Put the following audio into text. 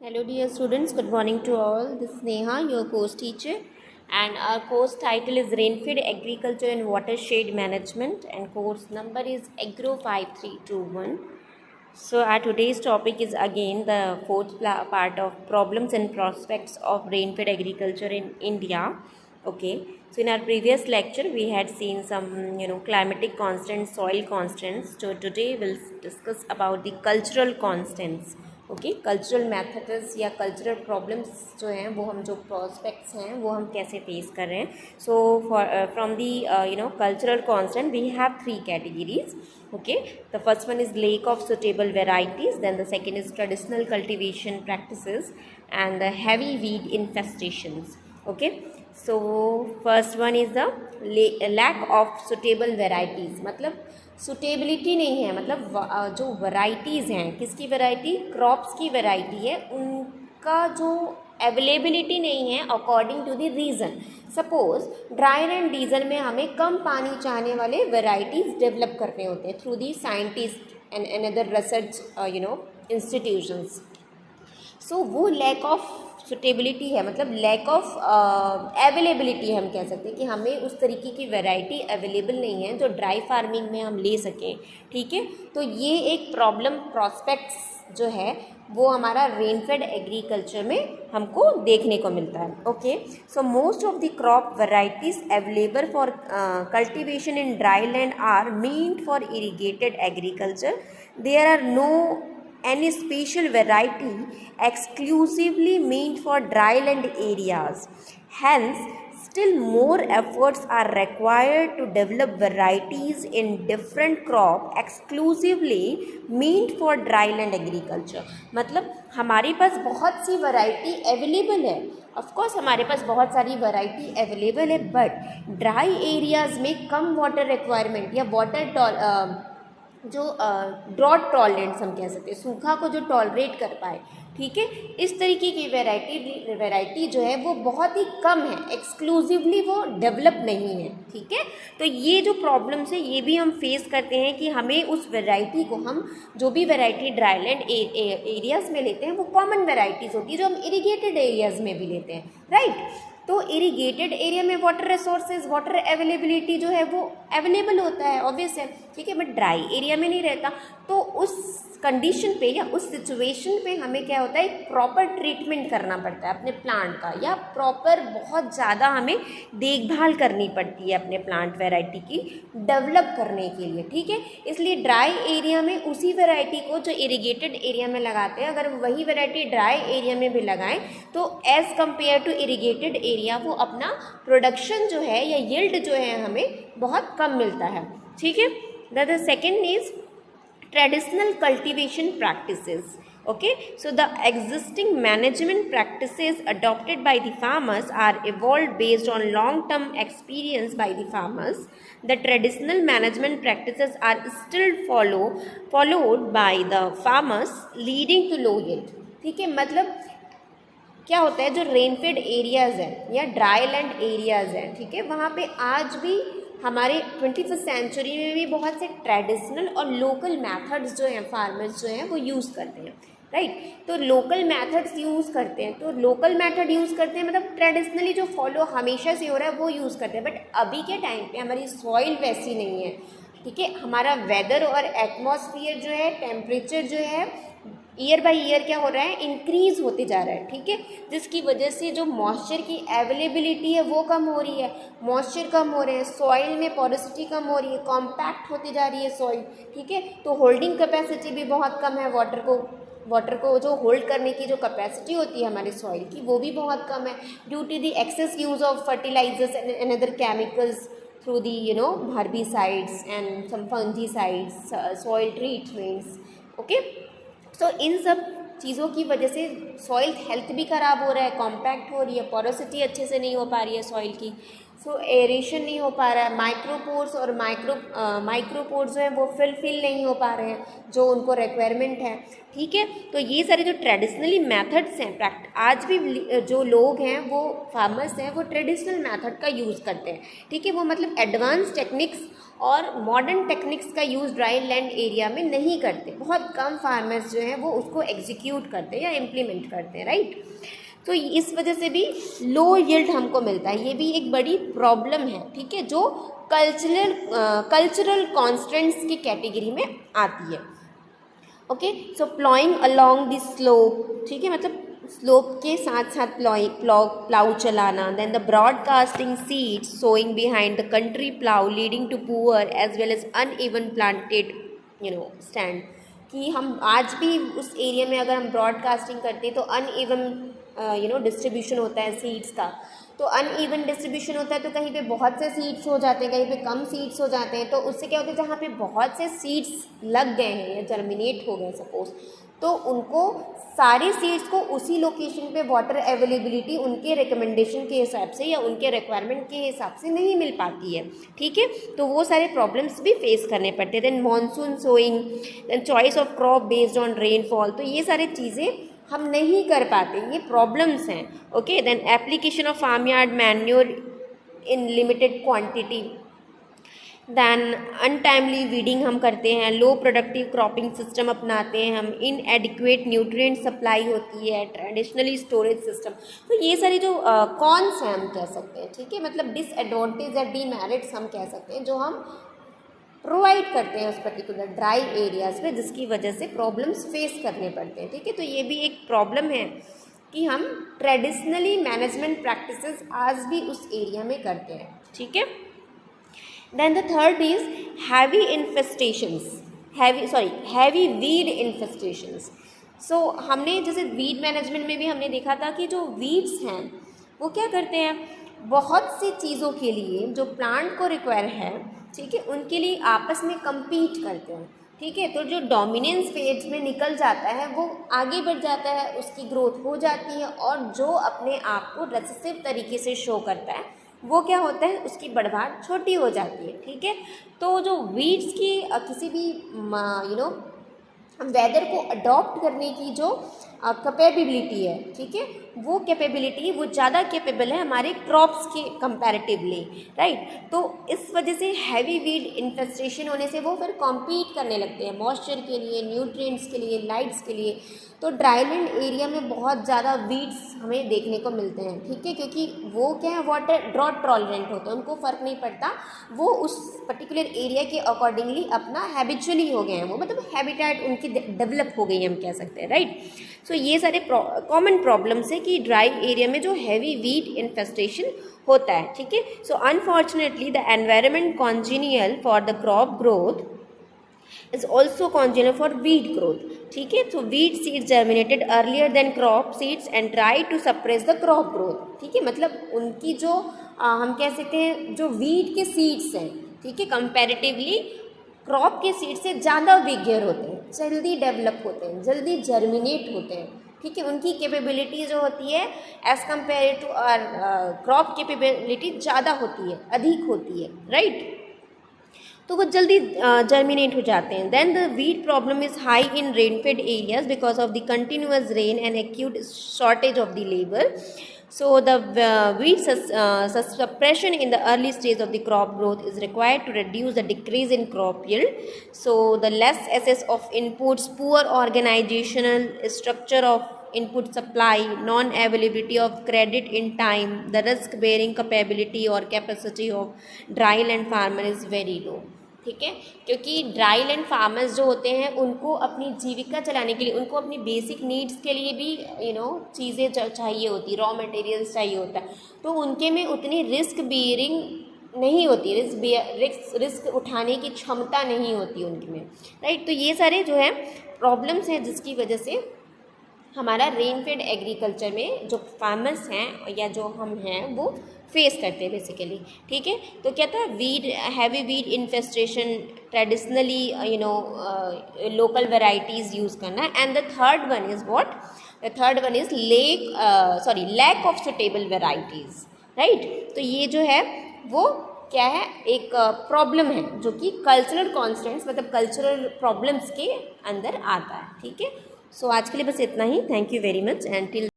Hello dear students, good morning to all. This is Neha, your course teacher, and our course title is Rainfed Agriculture and Watershed Management, and course number is Agro 5321. So our today's topic is again the fourth part of problems and prospects of rainfed agriculture in India. Okay, so in our previous lecture we had seen some climatic constants, soil constants. So today we'll discuss about the cultural constants. Okay cultural methods या cultural problems जो हैं वो हम जो prospects हैं वो हम कैसे फेस कर रहे हैं. So from the cultural constant we have three categories. Okay, the first one is lack of suitable varieties, then the second is traditional cultivation practices, and the heavy weed infestations. Okay, so first one is the lack of suitable varieties. मतलब suitability नहीं है, मतलब जो varieties हैं, किसकी variety, crops की variety है, उनका जो अवेलेबिलिटी नहीं है according to the region. Suppose dry land region में हमें कम पानी चाहने वाले वैरायटीज़ डेवलप करने होते हैं through the scientist and other research institutions. So वो लैक ऑफ सुटेबिलिटी है, मतलब लैक ऑफ अवेलेबिलिटी हम कह सकते हैं कि हमें उस तरीके की वैरायटी अवेलेबल नहीं है जो ड्राई फार्मिंग में हम ले सकें. ठीक है, तो ये एक प्रॉब्लम प्रॉस्पेक्ट्स जो है वो हमारा रेनफेड एग्रीकल्चर में हमको देखने को मिलता है. Okay, so most of the crop varieties available for cultivation in dry land are meant for irrigated agriculture. There are no any special variety exclusively meant for dryland areas. Hence, still more efforts are required to develop varieties in different crop exclusively meant for dryland agriculture. मतलब हमारे पास बहुत सी variety available है, of course हमारे पास बहुत सारी variety available है, but dry areas में कम water requirement या वाटर जो ड्रॉट टॉलरेंट्स हम कह सकते हैं, सूखा को जो टॉलरेट कर पाए. ठीक है, इस तरीके की वैरायटी जो है वो बहुत ही कम है, एक्सक्लूसिवली वो डेवलप नहीं है. ठीक है, तो ये जो प्रॉब्लम्स है ये भी हम फेस करते हैं कि हमें उस वैरायटी को, हम जो भी वैरायटी ड्राईलैंड एरियाज़ में लेते हैं वो कॉमन वैरायटीज़ होती है जो हम इरीगेटेड एरियाज़ में भी लेते हैं. राइट, तो इरीगेटेड एरिया में वाटर रिसोर्सेज, वाटर अवेलेबिलिटी जो है वो अवेलेबल होता है, ऑब्वियस है. ठीक है, बट ड्राई एरिया में नहीं रहता. तो उस कंडीशन पे या उस सिचुएशन पे हमें क्या होता है, एक प्रॉपर ट्रीटमेंट करना पड़ता है अपने प्लांट का, या प्रॉपर बहुत ज़्यादा हमें देखभाल करनी पड़ती है अपने प्लांट वैरायटी की डेवलप करने के लिए. ठीक है, इसलिए ड्राई एरिया में उसी वैरायटी को जो इरीगेटेड एरिया में लगाते हैं, अगर वही वैरायटी ड्राई एरिया में भी लगाएं तो as compare to irrigated area वो अपना प्रोडक्शन जो है या यील्ड जो है हमें बहुत कम मिलता है. ठीक है, the second is traditional cultivation practices. Okay, so the existing management practices adopted by the farmers are evolved based on long term experience by the farmers. The traditional management practices are still followed by the farmers, leading to low yield. ठीक है, मतलब क्या होता है, जो rainfed areas हैं या dry land areas हैं, ठीक है, वहाँ पे आज भी हमारे 21st सेंचुरी में भी बहुत से ट्रेडिशनल और लोकल मेथड्स जो हैं फार्मर्स जो हैं वो यूज़ करते हैं. राइट, तो लोकल मेथड्स यूज़ करते हैं, तो लोकल मेथड यूज़ करते हैं मतलब ट्रेडिशनली जो फॉलो हमेशा से हो रहा है वो यूज़ करते हैं. बट अभी के टाइम पे हमारी सॉइल वैसी नहीं है. ठीक है, हमारा वेदर और एटमॉस्फेयर जो है, टेम्परेचर जो है ईयर बाय ईयर क्या हो रहा है, इंक्रीज़ होते जा रहा है. ठीक है, जिसकी वजह से जो मॉइस्चर की अवेलेबिलिटी है वो कम हो रही है, मॉइस्चर कम हो रहे हैं, सॉइल में पोरोसिटी कम हो रही है, कॉम्पैक्ट होती जा रही है सॉइल. ठीक है, तो होल्डिंग कैपेसिटी भी बहुत कम है, वाटर को जो होल्ड करने की जो कैपेसिटी होती है हमारे सॉइल की वो भी बहुत कम है, due to the excess use of fertilizers and other chemicals through the herbicides and some fungicides, soil treatments. Okay, so इन सब चीज़ों की वजह से सॉइल हेल्थ भी ख़राब हो रहा है, कॉम्पैक्ट हो रही है, पोरोसिटी अच्छे से नहीं हो पा रही है सॉइल की. सो एरेशन नहीं हो पा रहा है, माइक्रोपोर्स और माइक्रोपोर्स जो है वो फिल नहीं हो पा रहे हैं जो उनको रिक्वायरमेंट है, ठीक है। तो ये सारे जो ट्रेडिशनली मेथड्स हैं, आज भी जो लोग हैं वो फार्मर्स हैं वो ट्रेडिशनल मेथड का यूज़ करते हैं, ठीक है। वो मतलब एडवांस टेक्निक्स और मॉडर्न टेक्निक्स का यूज़ ड्राई लैंड एरिया में नहीं करते, बहुत कम फार्मर्स जो हैं वो उसको एग्जीक्यूट करते हैं या इम्प्लीमेंट करते हैं, राइट। तो इस वजह से भी लो यील्ड हमको मिलता है, ये भी एक बड़ी प्रॉब्लम है, ठीक है, जो कल्चरल कॉन्स्टेंट्स की कैटेगरी में आती है। Okay, so ploughing along the slope, ठीक है, मतलब स्लोप के साथ साथ प्लाउ चलाना, then the broadcasting seeds sowing behind the country plough leading to poor as well as uneven planted stand, कि हम आज भी उस एरिया में अगर हम ब्रॉडकास्टिंग करते हैं तो अनइवन डिस्ट्रीब्यूशन होता है सीड्स का, तो अनइवन डिस्ट्रीब्यूशन होता है, तो कहीं पे बहुत से सीड्स हो जाते हैं, कहीं पे कम सीड्स हो जाते हैं। तो उससे क्या होता है, जहाँ पे बहुत से सीड्स लग गए हैं या जर्मिनेट हो गए सपोज, तो उनको सारे सीड्स को उसी लोकेशन पे वाटर अवेलेबिलिटी उनके रिकमेंडेशन के हिसाब से या उनके रिक्वायरमेंट के हिसाब से नहीं मिल पाती है, ठीक है। तो वो सारे प्रॉब्लम्स भी फेस करने पड़ते हैं। Then monsoon sowing, then choice of crop based on rainfall, तो ये सारी चीज़ें हम नहीं कर पाते, ये प्रॉब्लम्स हैं, okay. Then application of farm yard manure in limited quantity, than untimely weeding हम करते हैं, लो प्रोडक्टिव क्रॉपिंग सिस्टम अपनाते हैं हम, इनएडिक्वेट न्यूट्रिएंट सप्लाई होती है, ट्रेडिशनली स्टोरेज सिस्टम। तो ये सारी जो कॉन्स हैं हम कह सकते हैं, ठीक है, मतलब डिसएडवांटेज या डीमेरिट्स हम कह सकते हैं जो हम प्रोवाइड करते हैं उस पर्टिकुलर ड्राई एरियाज़ में, जिसकी वजह से प्रॉब्लम्स फेस करने पड़ते हैं, ठीक है। तो ये भी एक प्रॉब्लम है कि हम ट्रेडिशनली मैनेजमेंट प्रैक्टिसेस आज भी उस एरिया में करते हैं, ठीक है। Then the third is heavy weed infestations. So हमने जैसे वीड मैनेजमेंट में भी हमने देखा था कि जो वीड्स हैं वो क्या करते हैं, बहुत सी चीज़ों के लिए जो प्लांट को रिक्वायर है, ठीक है, उनके लिए आपस में compete करते हैं, ठीक है। तो जो डोमिनेंस फेज में निकल जाता है वो आगे बढ़ जाता है, उसकी ग्रोथ हो जाती है, और जो अपने आप को रेसेसिव तरीके से शो करता है वो क्या होता है, उसकी बढ़वाड़ छोटी हो जाती है, ठीक है। तो जो वीड्स की किसी भी वेदर को अडॉप्ट करने की जो कैपेबिलिटी है, ठीक है, वो कैपेबिलिटी वो ज़्यादा कैपेबल है हमारे क्रॉप्स के कंपैरेटिवली, राइट। तो इस वजह से हैवी वीड इन्फेस्टेशन होने से वो फिर कॉम्पीट करने लगते हैं मॉइस्चर के लिए, न्यूट्रिएंट्स के लिए, लाइट्स के लिए। तो ड्राईलैंड एरिया में बहुत ज़्यादा वीड्स हमें देखने को मिलते हैं, ठीक है, क्योंकि वो क्या है, वाटर ड्रॉट टॉलरेंट होते हैं, उनको फ़र्क नहीं पड़ता, वो उस पर्टिकुलर एरिया के अकॉर्डिंगली अपना हैबिचुअली हो गए हैं, वो मतलब हैबिटेट उनकी डेवलप हो गई है, हम कह सकते हैं, राइट। सो ये सारे कॉमन प्रॉब्लम्स है कि ड्राई एरिया में जो हैवी वीड इन्फेस्टेशन होता है, ठीक है। So unfortunately the environment congenial for the crop growth is also congenial for weed growth, ठीक है। तो weed seeds germinated earlier than crop seeds and try to suppress the crop growth, ठीक है, मतलब उनकी जो हम कह सकते हैं जो weed के seeds हैं, ठीक है, कंपैरेटिवली क्रॉप के सीड से ज़्यादा विगियर होते हैं, जल्दी डेवलप होते हैं, जल्दी जर्मिनेट होते हैं, ठीक है। उनकी कैपेबिलिटी जो होती है as compare to crop capability ज़्यादा होती है, अधिक होती है, राइट। तो वो जल्दी जर्मिनेट हो जाते हैं। Then the weed problem is high in rainfed areas because of the continuous rain and acute shortage of the labour. So the weed suppression in the early stage of the crop growth is required to reduce the decrease in crop yield. So the less access of inputs, poor organizational structure of input supply, non-availability of credit in time, the risk-bearing capability or capacity of dryland farmer is very low. ठीक है, क्योंकि dry land farmers जो होते हैं उनको अपनी जीविका चलाने के लिए, उनको अपनी बेसिक नीड्स के लिए भी चीज़ें चाहिए होती, रॉ मटेरियल्स चाहिए होता है, तो उनके में उतनी रिस्क बियरिंग नहीं होती, रिस्क उठाने की क्षमता नहीं होती उनके में, राइट। तो ये सारे जो है प्रॉब्लम्स हैं जिसकी वजह से हमारा रेनफेड एग्रीकल्चर में जो फार्मर्स हैं या जो हम हैं वो फेस करते हैं बेसिकली, ठीक है। तो क्या था, heavy weed infestation, traditionally local varieties use करना, and the third one is what, the third one is lack of suitable varieties, right. तो ये जो है वो क्या है, एक प्रॉब्लम है जो कि कल्चरल कॉन्स्टेंट्स मतलब कल्चरल प्रॉब्लम्स के अंदर आता है। ठीक है, सो आज के लिए बस इतना ही। Thank you very much and till